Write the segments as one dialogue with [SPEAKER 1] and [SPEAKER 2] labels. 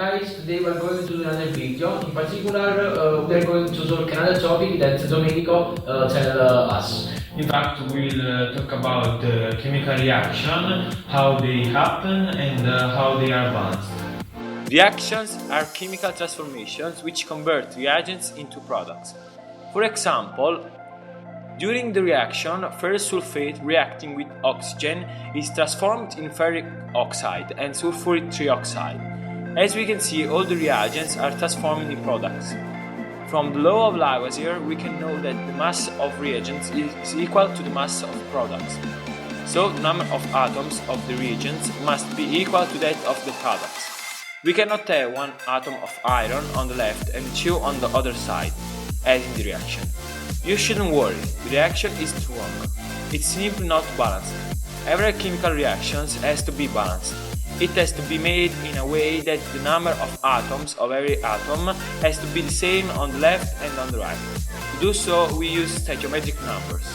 [SPEAKER 1] guys, today we're going to do another video. In particular, we're going to talk another topic that Domenico tell us.
[SPEAKER 2] In fact, we'll talk about chemical reaction, how they happen and how they are balanced.
[SPEAKER 3] Reactions are chemical transformations which convert reagents into products. For example, during the reaction, ferrous sulfate reacting with oxygen is transformed in ferric oxide and sulfuric trioxide. As we can see, all the reagents are transformed in products. From the law of Lavoisier, we can know that the mass of reagents is equal to the mass of products. So, the number of atoms of the reagents must be equal to that of the products. We cannot have one atom of iron on the left and two on the other side, as in the reaction. You shouldn't worry, the reaction is wrong. It's simply not balanced. Every chemical reaction has to be balanced. It has to be made in a way that the number of atoms of every atom has to be the same on the left and on the right. To do so, we use stoichiometric numbers.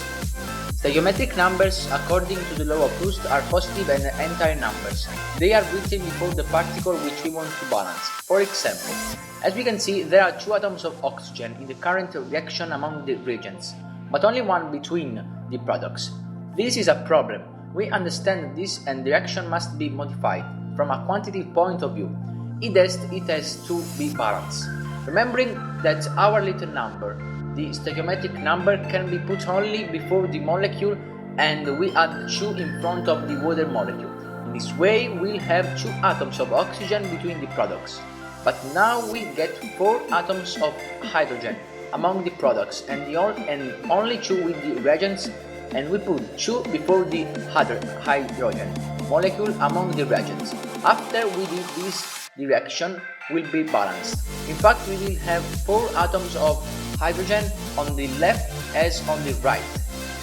[SPEAKER 4] Stoichiometric numbers, according to the law of Proust, are positive and entire numbers. They are written before the particle which we want to balance. For example, as we can see, there are two atoms of oxygen in the current reaction among the reagents, but only one between the products. This is a problem. We understand this and the reaction must be modified. From a quantitative point of view, it has to be balanced. Remembering that our little number, the stoichiometric number, can be put only before the molecule and we add 2 in front of the water molecule. In this way, we'll have 2 atoms of oxygen between the products. But now we get 4 atoms of hydrogen among the products and only 2 with the reagents, and we put 2 before the hydrogen molecule among the reagents. After we do this, the reaction will be balanced. In fact, we will have 4 atoms of hydrogen on the left as on the right.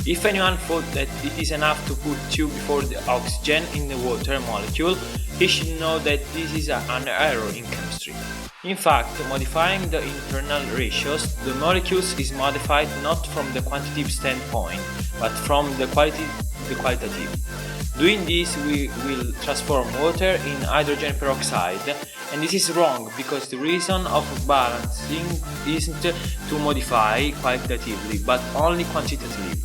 [SPEAKER 3] If anyone thought that it is enough to put 2 before the oxygen in the water molecule, he should know that this is an error in chemistry. In fact, modifying the internal ratios, the molecules is modified not from the quantitative standpoint, but from the qualitative. Doing this, we will transform water in hydrogen peroxide, and this is wrong because the reason of balancing isn't to modify qualitatively, but only quantitatively.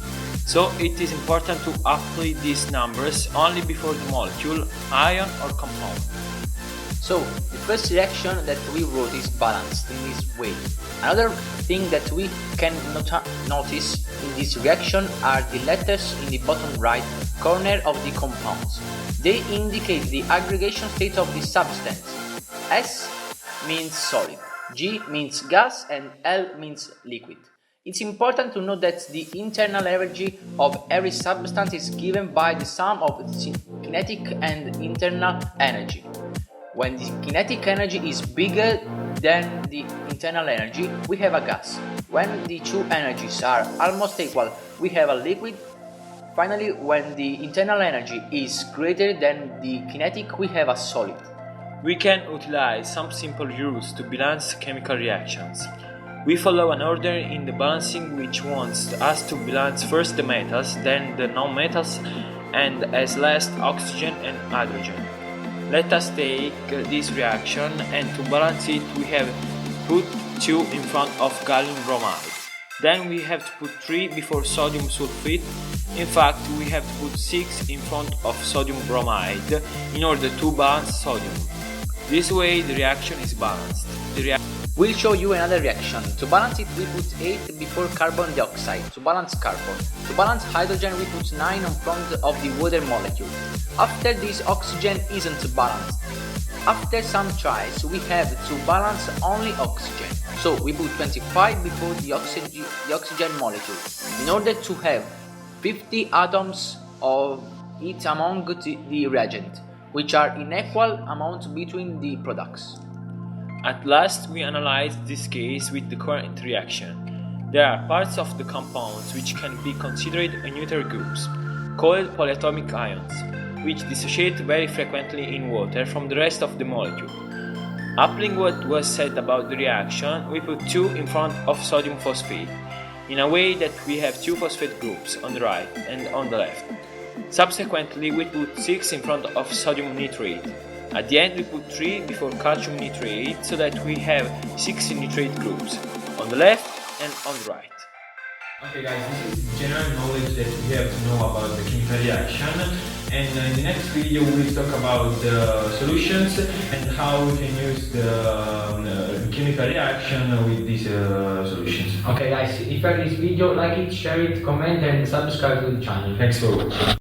[SPEAKER 3] So it is important to apply these numbers only before the molecule, ion or compound.
[SPEAKER 4] So, the first reaction that we wrote is balanced in this way. Another thing that we can notice in this reaction are the letters in the bottom right corner of the compounds. They indicate the aggregation state of the substance. S means solid, G means gas, and L means liquid. It's important to note that the internal energy of every substance is given by the sum of its kinetic and internal energy. When the kinetic energy is bigger than the internal energy, we have a gas. When the two energies are almost equal, we have a liquid. Finally, when the internal energy is greater than the kinetic, we have a solid.
[SPEAKER 3] We can utilize some simple rules to balance chemical reactions. We follow an order in the balancing which wants us to balance first the metals, then the non-metals, and as last oxygen and hydrogen. Let us take this reaction, and to balance it we have put 2 in front of gallium bromide. Then we have to put 3 before sodium sulfate. In fact, we have to put 6 in front of sodium bromide in order to balance sodium. This way the reaction is balanced.
[SPEAKER 4] We'll show you another reaction. To balance it, we put 8 before carbon dioxide, to balance carbon. To balance hydrogen, we put 9 in front of the water molecule. After this, oxygen isn't balanced. After some tries, we have to balance only oxygen. So we put 25 before the oxygen molecule, in order to have 50 atoms of it among the reagent, which are in equal amount between the products.
[SPEAKER 3] At last, we analyze this case with the current reaction. There are parts of the compounds which can be considered neutral groups, called polyatomic ions, which dissociate very frequently in water from the rest of the molecule. Applying what was said about the reaction, we put 2 in front of sodium phosphate, in a way that we have 2 phosphate groups on the right and on the left. Subsequently, we put 6 in front of sodium nitrate. At the end we put 3 before calcium nitrate so that we have 6 nitrate groups, on the left and on the right.
[SPEAKER 2] Okay guys, this is general knowledge that we have to know about the chemical reaction, and in the next video we'll talk about the solutions and how we can use the chemical reaction with these solutions.
[SPEAKER 1] Okay guys, if you like this video, like it, share it, comment and subscribe to the channel.
[SPEAKER 2] Thanks for watching.